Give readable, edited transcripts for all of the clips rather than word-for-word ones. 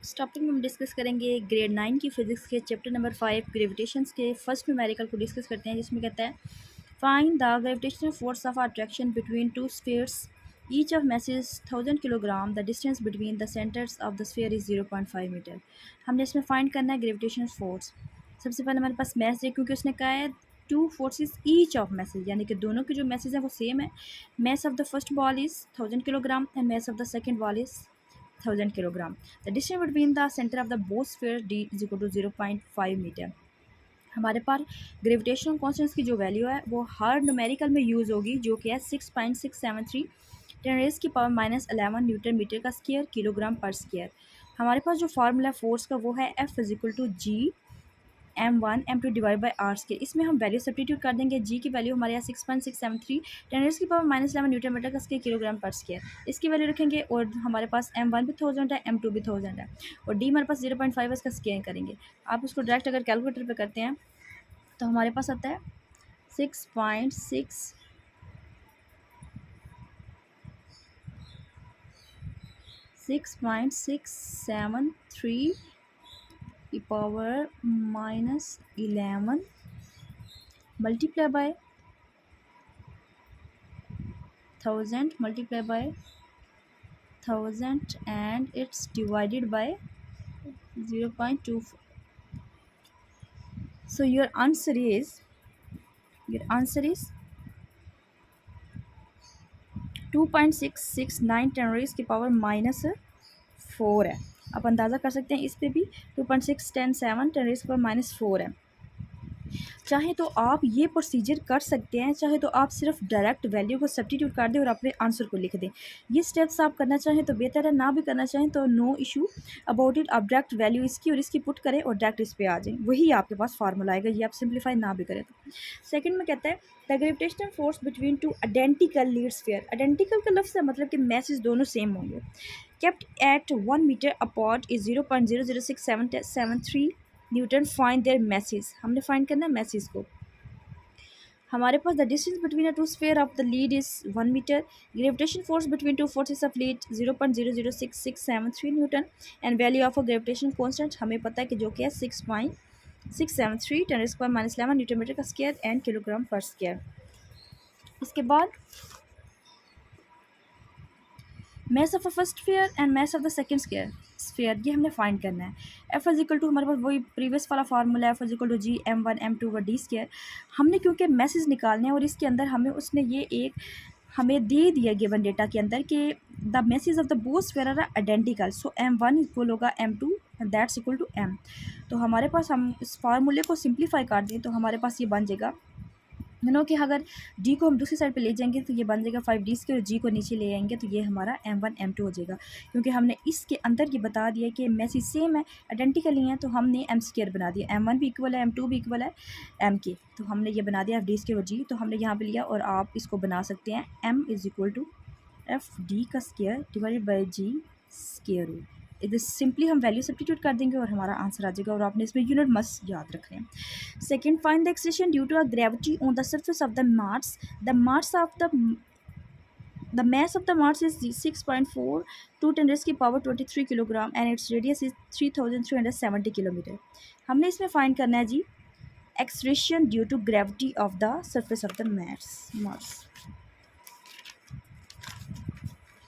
इस टॉपिक में हम डिस्कस करेंगे ग्रेड 9 की फिजिक्स के चैप्टर नंबर 5 ग्रेविटेशंस के फर्स्ट न्यूमेरिकल को डिस्कस करते हैं, जिसमें कहता है find the gravitational force of attraction between two spheres each of masses 1000 kilogram the distance between the centres of the sphere is 0.5 metre. हमने इसमें फाइंड करना है ग्रेविटेशनल फोर्स। सबसे पहले हमारे पास मैस है, क्योंकि उसने कहा है two forces each of message, यानी कि दोनों के जो मैसेज हैं वो सेम है। Mass of the first ball is 1000 kilogram and mass of the second ball is 1000 kilogram. The distance between the centre of the both sphere D is equal to 0.5 metre. हमारे पास gravitational constants की जो value है वो हर numerical में use होगी, जो कि है 6.673 10 रेज़ की पावर -11 न्यूटन मीटर का स्क्वायर किलोग्राम पर स्क्वायर। हमारे पास जो फार्मूला फोर्स का वो है F is equal to G m1 m2 divide by R square. इसमें हम वैल्यू सब्स्टिट्यूट कर देंगे। जी की वैल्यू हमारे यहाँ 6.673 10 रेज़ की पावर -11 न्यूटन मीटर का स्क्वायर किलोग्राम पर स्क्वायर। इसकी वैल्यू रखेंगे और हमारे पास m1 भी 1000 है, m2 भी 1000 है और d हमारे पास 0.5 है, इसका स्क्वायर करेंगे। आप उसको डायरेक्ट अगर कैलकुलेटर पे करते हैं तो हमारे पास आता है 6.673 की power -11 multiply by 1000 multiply by 1000 and it's divided by 0.24. So your answer is 2.669 10 raise की पावर -4 है। आप अंदाज़ा कर सकते हैं इस पे भी 2.610 10 रेज़ की पावर -4 है। चाहे तो आप ये प्रोसीजर कर सकते हैं, चाहे तो आप सिर्फ डायरेक्ट वैल्यू को सब्स्टिट्यूट कर दें और अपने आंसर को लिख दें। ये स्टेप्स आप करना चाहें तो बेहतर है, ना भी करना चाहें तो नो इशू अबाउट इट। आप डायरेक्ट वैल्यू इसकी और इसकी पुट करें और डायरेक्ट इस पर आ जाएं, वही आपके पास फार्मूला आएगा। ये आप सिंप्लीफाई ना भी करें तो। सेकेंड में कहता है the gravitational force between two identical lead sphere. Identical का लफ्ज़ है मतलब कि मैसेज दोनों सेम होंगे। Kept at 1 metre apart is 0.00673 newton. Find their masses. हमने फाइंड करना है मैसेज को। हमारे पास the distance between two sphere of the lead is 1 metre. Gravitation force between two forces of lead 0.00673 newton and value of a gravitation constant हमें पता है कि जो कि है 6.673 10 रेज़ की पावर -11 न्यूटन मीटर का स्क्वायर एंड किलोग्राम पर स्क्वायर। इसके बाद mess of the first sphere and mass of the second sphere ये हमने फाइंड करना है। एफ इज इक्वल टू हमारे पास वही प्रीवियस वाला फार्मूला है, F is equal to G m1 m2 व डी स्क्वायर। हमने क्योंकि मैसेज निकालने हैं और इसके अंदर हमें उसने ये एक हमें दे दिया गिवन डेटा के अंदर कि the masses of the both sphere are identical, so m1 equal होगा m2 and that's equal to m। तो हमारे पास हम इस फार्मूले को सिंप्लीफाई कर दें तो हमारे पास ये बन जाएगा नो कि अगर d को हम दूसरी साइड पे ले जाएंगे तो ये बन जाएगा 5d स्क्वायर, और g को नीचे ले आएंगे तो ये हमारा m1 m2 हो जाएगा। क्योंकि हमने इसके अंदर ये बता दिया कि मैसेज सेम है, आइडेंटिकल ही है, तो हमने m स्क्वायर बना दिया। m1 भी इक्वल है, m2 भी इक्वल है m के, तो हमने ये बना दिया d स्क्वायर और g। तो हमने यहाँ पे लिया और आप इसको बना सकते हैं m is equal to f d का square divided by g square root. इधर सिंपली हम वैल्यू सब्स्टिट्यूट कर देंगे और हमारा आंसर आ जाएगा। और आपने इसमें यूनिट मस्ट याद रखना है। Second, find the acceleration due to a gravity on the surface of the Mars. The mass of the Mars is 6.4 to 10 raised की power 23 kilogram and its radius is 3370 kilometre. हमने इसमें find करना है G acceleration due to gravity of the surface of the Mars.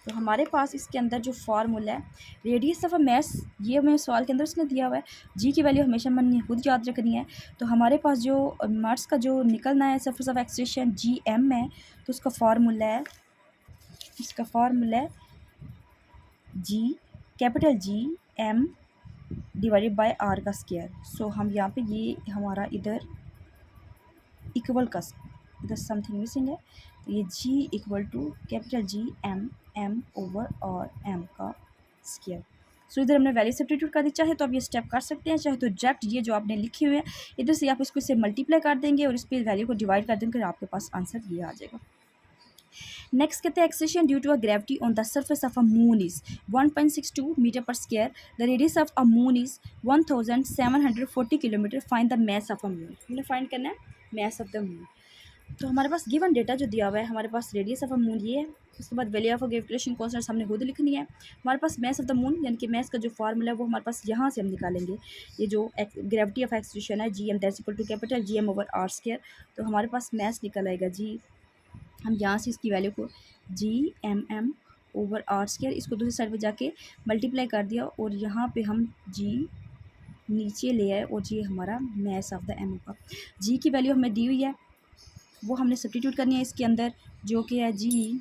तो हमारे पास इसके अंदर जो फार्मूला है रेडियस ऑफ अ मास, ये हमें सवाल के अंदर उसने दिया हुआ है। जी की वैल्यू हमेशा मैंने खुद याद रखनी है। तो हमारे पास जो मार्स का जो निकलना है surface of acceleration G M है, तो उसका फार्मूला है G capital G M divided by R का स्क्वायर। सो हम यहाँ पे ये हमारा इधर इक्वल का इधर समथिंग मिसिंग है, तो ये G equal to capital G M over और एम का स्क्वायर। सो इधर हमने वैल्यू सब्स्टिट्यूट कर दी। चाहे तो आप ये स्टेप कर सकते हैं, चाहे तो डायरेक्ट ये जो आपने लिखे हुए हैं इधर से आप इसको इससे मल्टीप्लाई कर देंगे और इस पर वैल्यू को डिवाइड कर देंगे, आपके पास आंसर ये आ जाएगा। नेक्स्ट कहते हैं acceleration due to a gravity on the surface of a moon is 1.62 metre per square. The radius of a moon is 1740 kilometre. Find the mass of a moon. हमने find करना है मास of the moon. तो हमारे पास given data जो दिया हुआ है, हमारे पास रेडियस ऑफ अ मून ये है, उसके बाद वैल्यू ऑफ ग्रेविटेशन कांस्टेंट हमने खुद लिखनी है। हमारे पास मास ऑफ द मून यानी कि मास का जो फार्मूला है वो हमारे पास यहाँ से हम निकालेंगे। ये जो ग्रेविटी ऑफ एक्सलेशन है G M that's equal to capital G M over R square. तो हमारे पास मास निकल आएगा जी, हम यहाँ से इसकी वैल्यू को जी ओवर आर स्क्वायर इसको दूसरी साइड पे जाके मल्टीप्लाई कर दिया और यहाँ पे हम जी नीचे ले आए और ये हमारा मास ऑफ द एम होगा। जी की वैल्यू हमें दी हुई है, वो हमने सब्स्टिट्यूट करनी है इसके अंदर, जो कि है जी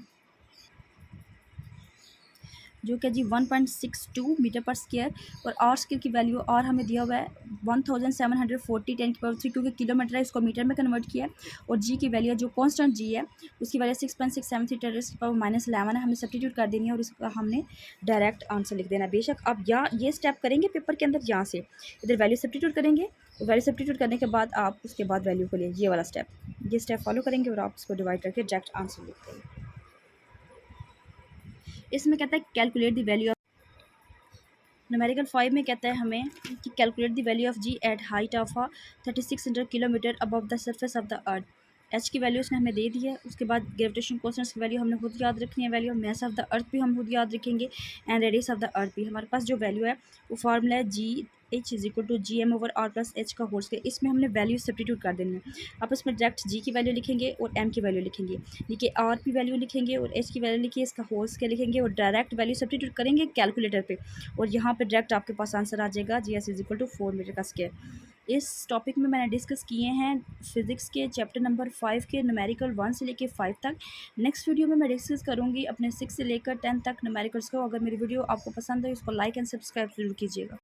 1.62 मीटर पर स्क्वायर। और आर स्क्वायर की वैल्यू आर हमें दिया हुआ है 1740 10⁻³ क्योंकि किलोमीटर है, इसको मीटर में कन्वर्ट किया है। और जी की वैल्यू जो कांस्टेंट जी है उसकी वैल्यू 6.673 10⁻11 है, हमें सब्स्टिट्यूट कर देनी है और इसका हमने डायरेक्ट आंसर लिख देना है। बेशक आप ये स्टेप करेंगे पेपर के अंदर, यहाँ से इधर वैल्यू सब्स्टिट्यूट करेंगे, वैल्यू सब्स्टिट्यूट करने के बाद आप उसके बाद वैल्यू को लिए ये वाला स्टेप, ये स्टेप फॉलो करेंगे और आप इसको डिवाइड करके डायरेक्ट आंसर लिख देंगे। इसमें कहता है कैलकुलेट द वैल्यू। न्यूमेरिकल 5 में कहता है हमें कि calculate the value of G at height of 3600 kilometre above the surface of the earth. H की वैल्यू उसने हमें दे दी है, उसके बाद ग्रेविटेशन कांस्टेंट की वैल्यू हमने खुद याद रखनी है, value of mass of the earth भी हम खुद याद रखेंगे and radius of the earth भी। हमारे पास जो वैल्यू है वो फार्मूला है G H is equal to G M over R plus H का होल स्क्वायर। इसमें हमने वैल्यू सब्स्टिट्यूट कर देनी है। आप इसमें डायरेक्ट जी की वैल्यू लिखेंगे और एम की वैल्यू लिखेंगे, देखिए आर की वैल्यू लिखेंगे और एच की वैल्यू लिखिए, इसका होल स्क्वायर लिखेंगे और डायरेक्ट वैल्यू सब्स्टिट्यूट करेंगे कैलकुलेटर पे और यहाँ पे डायरेक्ट आपके पास आंसर आ जाएगा G S is equal to 4 metre का स्क्वायर। इस टॉपिक में मैंने डिस्कस किए हैं फिजिक्स के चैप्टर नंबर 5 के न्यूमेरिकल 1 से लेकर 5 तक। नेक्स्ट वीडियो में मैं डिस्कस करूँगी अपने 6 से लेकर 10 तक न्यूमेरिकल्स को। अगर मेरी वीडियो आपको पसंद है इसको लाइक एंड सब्सक्राइब जरूर कीजिएगा।